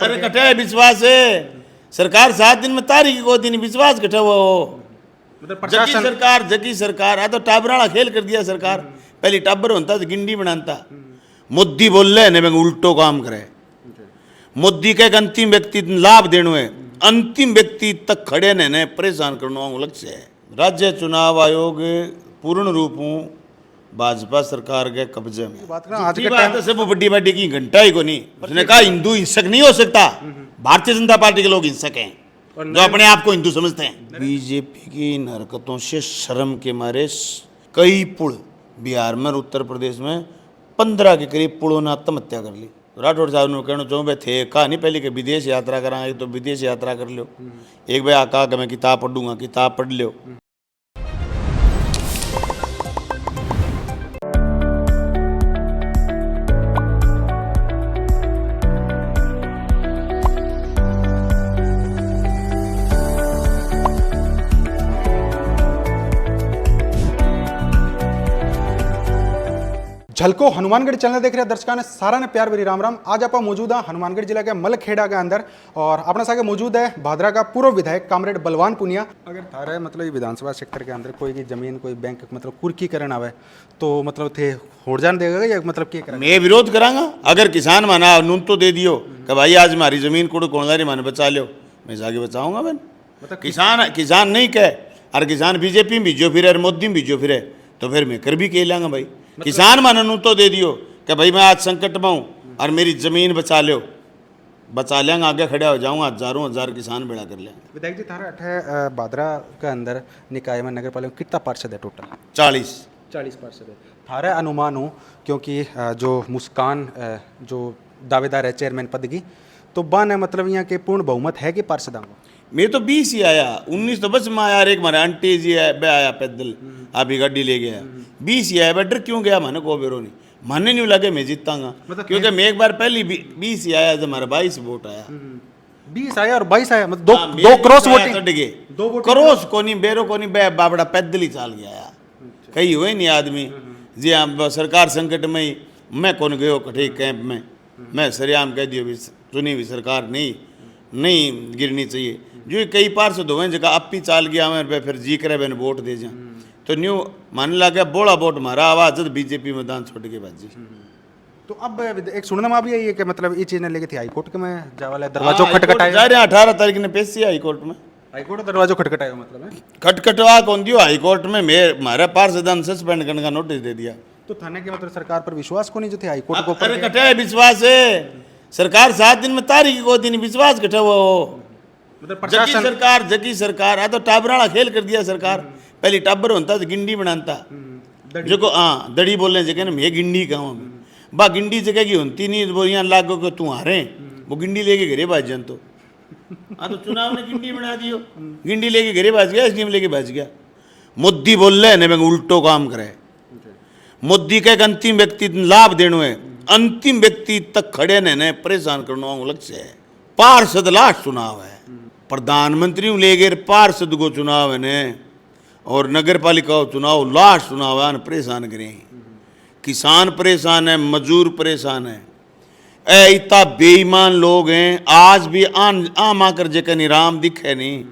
अरे कटा है विश्वास है सरकार 7 दिन में तारीख को दिन विश्वास कटा हुआ हो मतलब जगी सरकार आ तो टाबराला खेल कर दिया सरकार। पहले टाबर होता तो गिंडी बनाता। मोदी बोल रहे ने उल्टो काम करे। मोदी का एक अंतिम व्यक्ति लाभ देने है अंतिम व्यक्ति तक खड़े ने परेशान करना लक्ष्य है। राज्य चुनाव आयोग पूर्ण रूप भाजपा सरकार के कब्जे में। बात करना आज के बात है सब बड़ी बड़ी की घंटा ही को नहीं। उसने कहा हिंदू हिंसक नहीं हो सकता। भारतीय जनता पार्टी के लोग हिंसक हैं जो अपने आप को हिंदू समझते हैं। बीजेपी की इन हरकतों से शर्म के मारे कई पुल बिहार में उत्तर प्रदेश में 15 के करीब पुलों ने आत्महत्या कर ली। राठौड़ साहब ने कहना चाहूँ भाई थे कहा नहीं पहले कि विदेश यात्रा कराएंगे तो विदेश यात्रा कर लो। एक भाई आका कि मैं किताब पढ़ूंगा किताब पढ़ लो। झलको हनुमानगढ़ चैनल देख रहे दर्शकों ने सारा ने प्यार भरी राम राम। आज आप मौजूद है हनुमानगढ़ जिला के मलखेड़ा के अंदर और अपने साथ मौजूद है भादरा का पूर्व विधायक कामरेड बलवान पुनिया। अगर थारे मतलब ये विधानसभा क्षेत्र के अंदर कोई की जमीन कोई बैंक मतलब कुर्कीकरण आवे तो मतलब थे होड़ जान देगा या मतलब क्या करेगा? मैं विरोध करांगा। अगर किसान माना नून तो दे दियो कि भाई आज हमारी जमीन को कोणारी माने बचा लो मैं जाके बचाऊंगा। मैं मतलब किसान नहीं कहे और किसान बीजेपी में बीजो फिर मोदी में बीजो फिर तो फिर मैं कर भी कह लांगा भाई किसान मानो नू तो दे दियो कि भाई मैं आज संकट में हूँ और मेरी जमीन बचा लो बचा लेंगे आगे खड़े हो जाऊँगा हजार किसान बेड़ा कर लेंगे। विधायक जी थारा अठे भादरा के अंदर निकाय में नगर पालिका कितना पार्षद है टोटल? 40 पार्षद है। थारा अनुमान हो क्योंकि जो मुस्कान जो दावेदार है चेयरमैन पद की तो बन है मतलब यहाँ के पूर्ण बहुमत है कि पार्षद मैं तो 20 ही आया 19 तो बस में आया। एक हमारे आंटी जी है बे आया पैदल अभी गाड़ी ले गया 20 ही आया। बे डर क्यों गया मैंने को बेरो नहीं मानने नहीं लगे मैं जीतांगा मतलब क्योंकि मैं एक बार पहले 20 ही आया जब हमारा 22 वोट आया 20 आया और 22 आया मतलब दो क्रॉस वोटिंग चढ़ गए क्रॉस को नहीं बेरो को नहीं बाबड़ा पैदल ही चाल गया कहीं हुए नहीं आदमी जी हाँ सरकार संकट में ही मैं कौन गयो कठे कैंप में मैं सरेआम कह दियो चुनी हुई सरकार नहीं गिरनी चाहिए। जो कई पार्षद हुए जगह आप ही चाल गया मैं फिर जी करे मैंने वोट दे जा तो न्यू मानने लगा बोला वोट मारा आवाज जब बीजेपी मैदान छोड़ के बाजी। तो अब एक सुनने में भी है कि मतलब ये चीज ने लेके थी हाईकोर्ट के में जावाले दरवाजो खटखटाया जा रहे 18 तारीख ने पेश किया हाईकोर्ट में। हाईकोर्ट दरवाजो खटखटाया मतलब है खटखटवा कौन दियो हाईकोर्ट में हमारे पार्षदान सस्पेंड करने का नोटिस दे दिया। तो थाने के मतलब सरकार पर विश्वास को नहीं जो थे हाईकोर्ट को अरे कटा है विश्वास है सरकार 7 दिन में तारीख को दिन विश्वास कटा हुआ हो मतलब जगी सरकार आ तो टाबराला खेल कर दिया सरकार। पहले टाबर होता तो गिंडी बनाता जो को हाँ दड़ी बोलने जगह ना मैं गिंडी कहूँ बा गिंडी जगह की होती नहीं वो यहाँ लागो को तू हारे वो गिंडी लेके घरे भाज जान तो हाँ तो चुनाव ने गिंडी बना दियो गिंडी लेके घरे भाज गया स्कीम लेके भाज गया। मोदी बोल रहे ने उल्टो काम करे। मोदी का एक अंतिम व्यक्ति लाभ देने है अंतिम व्यक्ति तक खड़े ने परेशान करना लक्ष्य है। पार्षद लास्ट चुनाव है प्रधानमंत्री ले गए पार्षद को चुनाव है ने और नगर पालिका चुनाव लास्ट चुनाव है परेशान करें। किसान परेशान है मजदूर परेशान है इतना बेईमान लोग हैं आज भी आम आकर जेकर निराम दिखे नहीं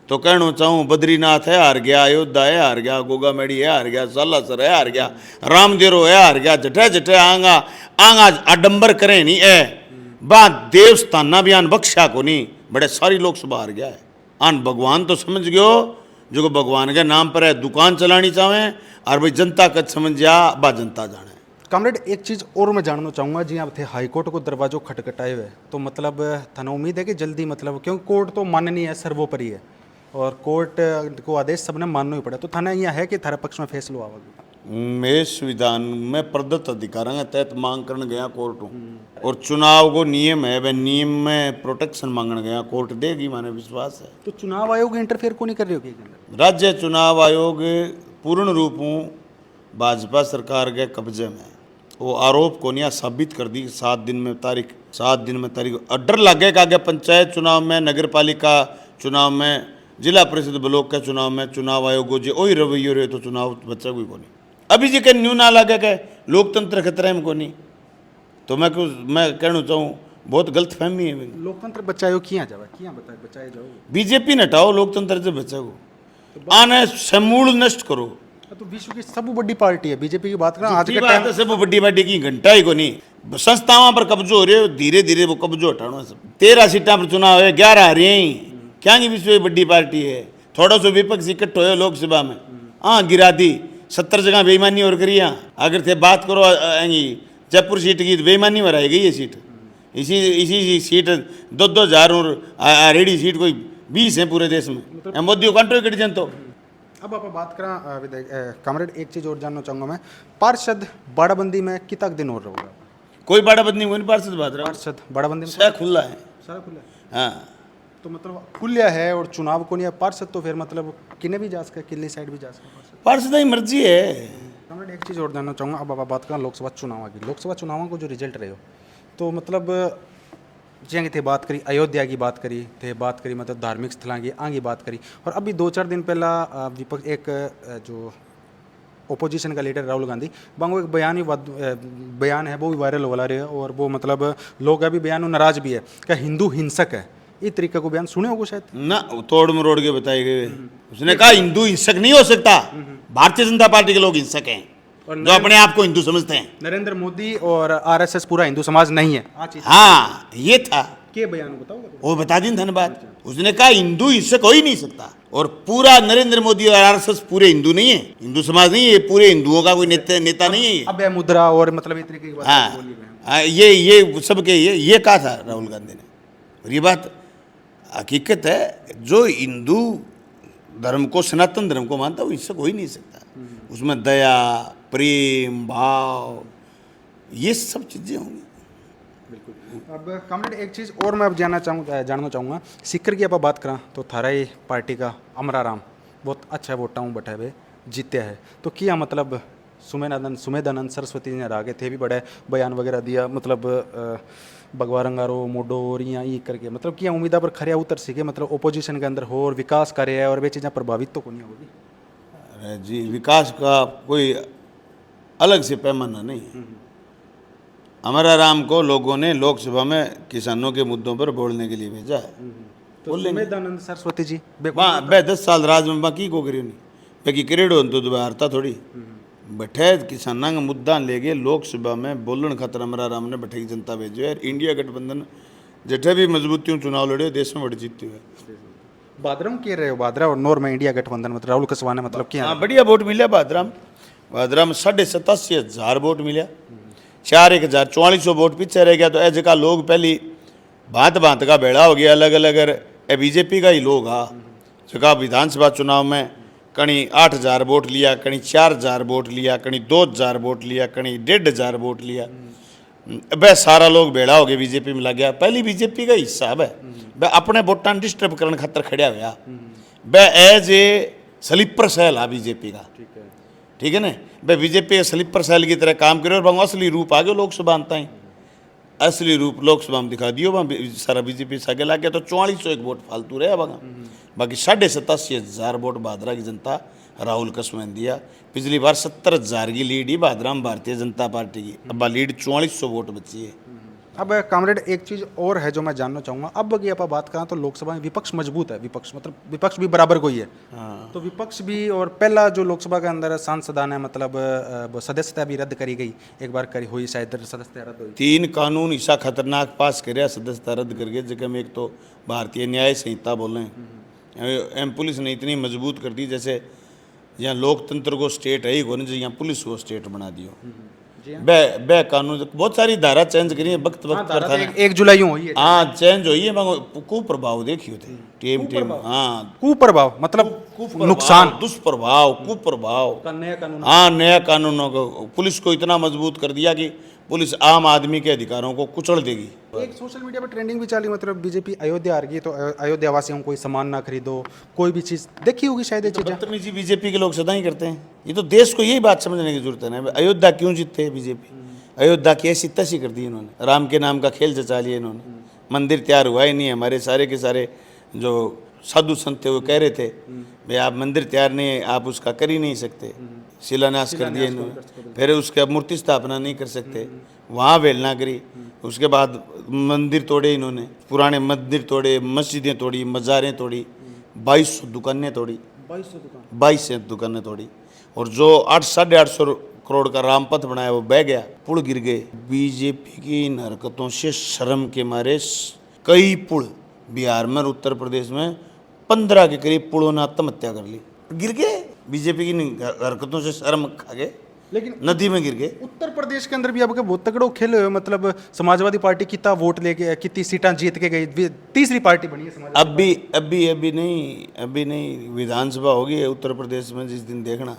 तो कहना चाहूँ बद्रीनाथ है हार गया अयोध्या है हार गया गोगा मेड़ी है हार गया सालासर है हार गया रामदेरो है हार गया जठे जठे आंगा आडंबर करें नहीं है बा देवस्थाना भी आन बख्शा को नहीं बड़े सारी लोग सुबह हार गया है आन भगवान तो समझ गयो जो भगवान के नाम पर है दुकान चलानी चाहे और भाई जनता का समझ जा बा जनता जाने। कामरेड एक चीज़ और मैं जानना चाहूँगा जी आप थे हाईकोर्ट को दरवाजो खटखटाए हुए तो मतलब थाना उम्मीद है कि जल्दी मतलब क्योंकि कोर्ट तो माननीय है सर्वोपरि है और कोर्ट को आदेश सबने मानना ही पड़ा तो थाना यह है कि थारा पक्ष में फैसला आवेगा। मैं संविधान में प्रदत्त अधिकारों के तहत मांग करने गया कोर्ट हूँ और चुनाव को नियम है वह नियम में प्रोटेक्शन मांगने गया कोर्ट देगी माने विश्वास है। तो चुनाव आयोग इंटरफेयर को नहीं कर रही होगी? राज्य चुनाव आयोग पूर्ण रूप भाजपा सरकार के कब्जे में वो आरोप को नहीं साबित कर दी 7 दिन में तारीख डर लगे आगे पंचायत चुनाव में नगर पालिका चुनाव में जिला परिषद ब्लॉक के चुनाव में चुनाव आयोग जो वही रवैयो रहे तो चुनाव बच्चा कोई को नहीं अभी जी न्यू ना लगे के लोकतंत्र खतरे में को नहीं तो मैं कहना चाहूँ बहुत गलत फहमी है। लोकतंत्र बचायो किया जावे, किया बचाए जाओ। बीजेपी ने हटाओ, लोकतंत्र से बचाओ, आने समूल नष्ट करो। तो विश्व की सब बड़ी पार्टी है बीजेपी की बात करें आज के बात टाइम। है, सब बड़ी पार्टी की घंटा ही को नहीं, संस्थाओं पर कब्जो हो रहे हो, धीरे धीरे वो कब्जो हटाना। सब 13 सीटा पर चुनाव है, 11 आ रही हैं, क्या नहीं विश्व की बड़ी पार्टी है। थोड़ा सा विपक्ष इकट्ठ हो लोकसभा में, हाँ गिरा दी, 70 जगह बेईमानी और करी। अगर थे बात करो जयपुर सीट की, तो बेईमानी हो गई है सीट। इसी सीट 2-2 हज़ार और रेडी सीट कोई 20 है पूरे देश में। मोदी को कंट्रोल कर जन। तो अब आप बात करें कॉमरेड, एक चीज़ और जानना चाहूँगा मैं, पार्षद बाड़ाबंदी में कितना दिन और रहोगा? कोई बाड़ाबंदी नहीं हुई, पार्षद बात रहा, पार्षद बाड़ाबंदी में सारा खुला है, सारा खुला है। हाँ। तो मतलब खुलिया है और चुनाव को नहीं है पार्षद, तो फिर मतलब किन्ने भी जा सके, किले साइड भी जा सके पार्षद की मर्जी है। कॉमरेड, एक चीज़ और जानना चाहूँगा, अब आप बात करें लोकसभा चुनाव की, लोकसभा चुनाव को जो रिजल्ट रहे हो, तो मतलब जियाँ थे बात करी अयोध्या की बात करी थे, बात करी मतलब धार्मिक स्थलों की आगे बात करी, और अभी 2-4 दिन पहला विपक्ष एक जो ओपोजिशन का लीडर राहुल गांधी बांगो एक बयान है वो भी वायरल हो रहा है, और वो मतलब लोग अभी बयान नाराज भी है क्या हिंदू हिंसक है, इस तरीके को बयान सुने होगा शायद ना, तोड़ मरोड़ के बताए गए। उसने कहा हिंदू हिंसक नहीं हो सकता, भारतीय जनता पार्टी के लोग हिंसक हैं जो अपने आप को हिंदू समझते हैं। नरेंद्र मोदी और आरएसएस पूरा हिंदू समाज नहीं है। हाँ ये था, के बयान बताओगे? वो बता दी धन्यवाद। उसने कहा हिंदू हिंसक हो ही नहीं सकता, और पूरा नरेंद्र मोदी और आरएसएस पूरे हिंदू नहीं है, हिंदू समाज नहीं है, पूरे हिंदुओं का कोई नेता नहीं है। अब मुद्रा और मतलब इस तरीके की बात बोली गई। हाँ, ये सबके ये कहा था राहुल गांधी ने, और ये बात हकीकत है। जो हिंदू धर्म को, सनातन धर्म को मानता है, वो हिंसक हो ही नहीं सकता। उसमें दया, प्रेम, भाव, ये सब चीज़ें होंगी। बिल्कुल। अब कॉमरेड, एक चीज़ और मैं अब जानना चाहूँगा, सीकर की आप बात करें तो थारा ही पार्टी का अमराराम बहुत अच्छा वोटाऊँ बैठा हुए जीत्या है, तो किया मतलब सुमेधानंद सरस्वती ने आगे थे भी बड़े बयान वगैरह दिया, मतलब भगवा रंगारो मोडो और यहाँ ये करके मतलब किया उम्मीदा पर खरिया उतर सके, मतलब ओपोजिशन के अंदर हो और विकास करे है, और वे चीज़ें प्रभावित तो को नहीं होगी। अरे जी, विकास का कोई अलग से पैमाना नहीं है। अमराराम को लोगों ने लोकसभा में किसानों के मुद्दों पर बोलने के लिए भेजा है। तो सुमेधानंद सरस्वती जी वहाँ 10 साल राज में बाकी को करी नहीं, बाकी करेड़ हो तो हारता थोड़ी बैठे किसाना का मुद्दा लेके लोकसभा में बोलन खातर अमराराम ने बैठे की जनता भेजो है। इंडिया गठबंधन जठे भी मजबूतियों चुनाव लड़े देश में बड़ी जीती हुई। बादराम कह रहे हो, बादरा और नौर में इंडिया गठबंधन मतलब राहुल कसवा ने मतलब क्या? हाँ, बढ़िया वोट मिला बादराम में 87,500 वोट मिला, 4,144 वोट पीछे रह गया। तो ऐसे का लोग पहली भांत भांत का भेड़ा हो गया, अलग अलग बीजेपी का ही लोग हाँ जगह विधानसभा चुनाव में कहीं 8,000 वोट लिया, कहीं 4,000 वोट लिया, कहीं 2,000 वोट लिया, कहीं 1,500 वोट लिया। वह सारा लोग भेड़ा हो गया बीजेपी में लग गया। पहली बीजेपी का हिस्सा है वह अपने वोटां डिस्टर्ब करने खातर खड़ा हुआ, वह एज ए स्लीपर सेल है बीजेपी का, ठीक है ना। वह बीजेपी के स्लीपर सेल की तरह काम करे, और वहाँ असली रूप आ गया लोकसभा अंत ही, असली रूप लोकसभा में दिखा दियो, वहाँ सारा बीजेपी से आगे लग गया। तो 4401 वोट फालतू रहे वहाँ, बाकी 87,500 वोट भादरा की जनता राहुल कसवा ने दिया। पिछली बार 70,000 की लीड ही भादरा में भारतीय जनता पार्टी की, अब लीड 4400 वोट बची है। अब कॉमरेड, एक चीज़ और है जो मैं जानना चाहूँगा, अब अगर आप बात करें तो लोकसभा में विपक्ष मजबूत है, विपक्ष मतलब विपक्ष भी बराबर कोई है। तो विपक्ष भी, और पहला जो लोकसभा के अंदर सांसदा ने मतलब सदस्यता भी रद्द करी गई, एक बार करी हुई शायद सदस्यता रद्द हुई। 3 कानून ऐसा खतरनाक पास कर सदस्यता रद्द करके, जगह में एक तो भारतीय न्याय संहिता बोलें, एम पुलिस ने इतनी मजबूत कर दी, जैसे यहाँ लोकतंत्र को स्टेट है ही कौन, जो यहाँ पुलिस को स्टेट बना दियो। बे कानून बहुत सारी धारा चेंज करी है, वक्त पर था। 1 जुलाई हुई है, हाँ चेंज हुई है, मगर कुप्रभाव देखियो थे टीम हाँ कुप्रभाव मतलब नुकसान, दुष्प्रभाव, कुप्रभाव। नया कानून, हाँ नया कानूनों को पुलिस को इतना मजबूत कर दिया कि पुलिस आम आदमी के अधिकारों को कुचल देगी। एक सोशल मीडिया पर ट्रेंडिंग भी चली, मतलब बीजेपी अयोध्या आ रही है तो अयोध्या वासियों को कोई सामान ना खरीदो, कोई भी चीज़ देखी होगी शायद ये चीज़ें। बदतमीजी बीजेपी के लोग सदा ही करते हैं। ये तो देश को यही बात समझने की जरूरत है ना, अयोध्या क्यों जीतते हैं बीजेपी? अयोध्या की ऐसी तैसी कर दी इन्होंने, राम के नाम का खेल जचा लिया इन्होंने, मंदिर तैयार हुआ ही नहीं है, हमारे सारे के सारे जो साधु संत थे, वो कह रहे थे भाई आप मंदिर तैयार नहीं है, आप उसका कर ही नहीं सकते, शिलान्यास कर दिया इन्होंने, फिर उसका मूर्ति स्थापना नहीं कर सकते, वहाँ वेलना करी, उसके बाद मंदिर तोड़े इन्होंने, पुराने मंदिर तोड़े, मस्जिदें तोड़ी, मज़ारें तोड़ी, 2200 दुकानें तोड़ी, 2200 दुकानें तोड़ी, और जो 800-850 करोड़ का रामपथ बनाया वो बह गया, पुल गिर गए। बीजेपी की इन हरकतों से शर्म के मारे कई पुल बिहार में और उत्तर प्रदेश में 15 के करीब पुलों ने आत्महत्या कर ली, गिर गए। बीजेपी की इन हरकतों से शर्म खा गए, लेकिन नदी में गिर गए। उत्तर प्रदेश के अंदर भी आपके बहुत तगड़ो खेल है, मतलब समाजवादी पार्टी कितना वोट लेके कितनी सीटें जीत के गई, तीसरी पार्टी बनी है समाजवादी। अभी नहीं विधानसभा होगी उत्तर प्रदेश में, जिस दिन देखना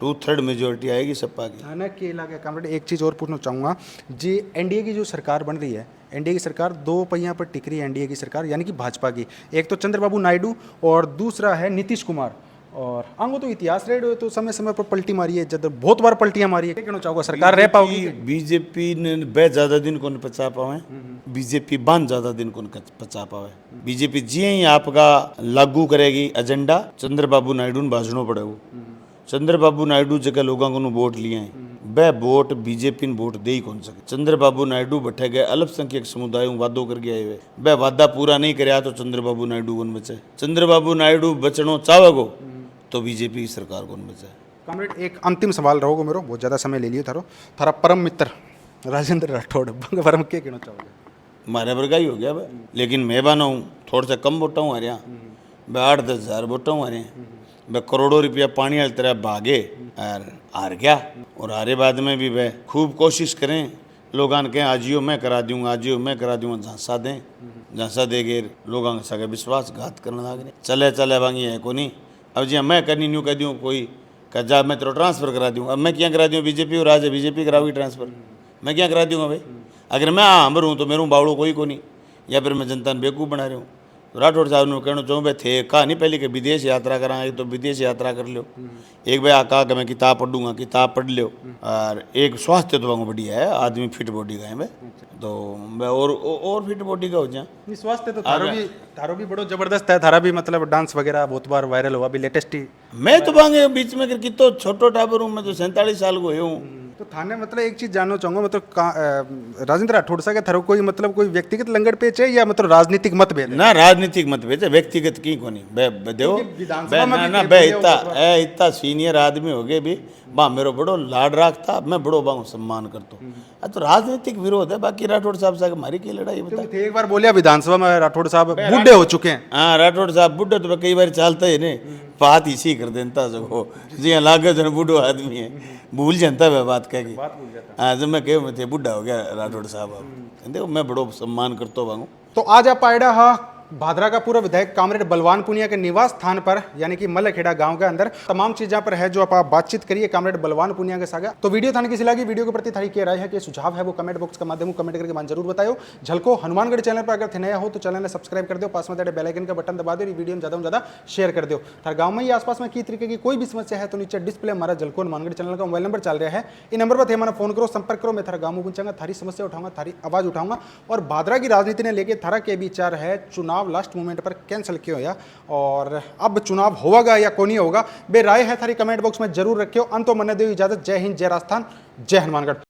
2/3 मेजोरिटी आएगी सपा की। हाँ ना, केला के कॉमरेड एक चीज़ और पूछना चाहूँगा जी, एनडीए की जो सरकार बन रही है, एनडीए की सरकार दो पहिया पर टिक रही है, एनडीए की सरकार यानी कि भाजपा की, एक तो चंद्रबाबू नायडू और दूसरा है नीतीश कुमार, और आंगो तो इतिहास रहे तो समय समय पर पलटी मारी है, जब बहुत बार पलटियां मारी है, क्या कहना चाहोगे, सरकार रह पाओगी? बीजेपी ने बे ज्यादा दिन को पचा पावे, बीजेपी बांध ज्यादा दिन को पचा पावे। बीजेपी जी ही आपका लागू करेगी एजेंडा, चंद्रबाबू नायडू ने भाषणों पड़ेगो, चंद्रबाबू नायडू जगह लोगों को वोट लिए हैं, वह वोट बीजेपी ने वोट दे ही कौन सके। चंद्रबाबू नायडू बैठे गए अल्पसंख्यक समुदायों वादों करके आए हुए, वह वादा पूरा नहीं कराया तो चंद्रबाबू नायडू कौन बचे। चंद्रबाबू नायडू बचनो चाहोगो तो बीजेपी की सरकार कौन बचे। कॉमरेड एक अंतिम सवाल रहोगे मेरो, बहुत ज़्यादा समय ले लियो थारो, थारा परम मित्र राजेंद्र राठौड़ बंग परम क्या कहना चाहोगे? मारे वर्गा ही हो गया भाई, लेकिन मैं बना हूँ थोड़ा सा कम वोटा हूँ हरिया, मैं 8-10 हज़ार वोटा हूँ हरिया, मैं करोड़ों रुपया पानी वाली तरह भागे और हार गया, और हारे बाद में भी वह खूब कोशिश करें, लोग कहें आजियो मैं करा दूंगा, आजियो मैं करा दूंगा, झांसा दे गए लोग सके विश्वासघात करने लगे, चले बांगी है को नहीं। अब जी मैं करनी न्यू कह दूँ कोई कजा मैं तेरा ट्रांसफ़र करा दूँ, अब मैं क्या करा दूँ, बीजेपी और आज बीजेपी कराऊगी ट्रांसफ़र, मैं क्या करा दूँगा भाई। अगर मैं आमर हूँ तो मेरू बावड़ो कोई को नहीं, या फिर मैं जनता ने बेवकूफ़ बना रहा हूँ। तो राठौड़ साहब ने कहना चाहूँ भाई थे कहा नहीं पहले कि विदेश यात्रा कराएंगे तो विदेश यात्रा कर लो, एक भाई कहा कि मैं किताब पढ़ूंगा, किताब पढ़ लो, और एक स्वास्थ्य तो बढ़िया है, आदमी फिट बॉडी का है भाई, तो मैं और फिट बॉडी का हो जाए। स्वास्थ्य तो थारो भी बड़ो जबरदस्त है, थारा भी मतलब डांस वगैरह बहुत बार वायरल हुआ, अभी लेटेस्ट ही। मैं तो भांगे बीच में कि तो छोटो टाबर हूँ, मैं तो 47 साल को हूँ। तो थाने मतलब एक चीज जानना चाहूंगा, मतलब राजेंद्र राठौड़ साहब के थारो कोई मतलब कोई व्यक्तिगत लंगड़ पेच है या मतलब राजनीतिक मतभेद है? ना राजनीतिक मतभेद है, व्यक्तिगत की को नहीं। इतना सीनियर आदमी हो गए भी बा मेरो बड़ो लाड राखता, मैं बड़ो बाहू सम्मान करता हूँ, तो राजनीतिक विरोध है। बाकी राठौड़ साहब से हमारी की लड़ाई बता। एक बार बोलिया विधानसभा में राठौड़ साहब बूढ़े हो चुके हैं। हाँ, राठौड़ साहब बूढ़े तो कई बार चलता ही नहीं, बात इसी कर देता सको जी हाँ, लागे जो बूढ़ो आदमी है, भूल जाता है बात कह के। हाँ, जब मैं कह थे बुढ़ा हो गया राठौड़ साहब, देखो मैं बड़ो सम्मान करता हूँ। तो आज आप आएडा हाँ भादरा का पूर्व विधायक कामरेड बलवान पुनिया के निवास स्थान पर यानी कि मलखेड़ा गांव के अंदर तमाम चीज़ों पर है जो आप बातचीत करिए कामरेड बलवान पुनिया के साथ। तो वीडियो थाने किसी लगी, वीडियो के प्रति थारी क्या राय है, कि सुझाव है, वो कमेंट बॉक्स का माध्यम कमेंट करके मान जरूर बताओ। झलको हनुमानगढ़ चैनल पर अगर थे नया हो तो चैनल ने सब्सक्राइब कर दो, पास में बेल आइकन का बटन दबा दो, वीडियो में ज़्यादा से ज़्यादा शेयर कर दो। थार गाँव में ही आसपास में की तरीके की कोई भी समस्या है तो नीचे डिस्प्ले हमारा झलको हनुमानगढ़ चैनल का मोबाइल नंबर चल रहा है, इन नंबर पर हमारा फोन करो, संपर्क करो। मैं थारा गाँव में पहुंचाऊंगा, थारी समस्या उठाऊंगा, थारी आवाज उठाऊंगा। और भादरा की राजनीति ने लेकर थारा के विचार है, चुनाव लास्ट मोमेंट पर कैंसिल क्यों होया और अब चुनाव होगा या को नहीं होगा, बे राय है थारी कमेंट बॉक्स में जरूर रखियो। अंत मन दे इजाजत। जय हिंद, जय राजस्थान, जय हनुमानगढ़।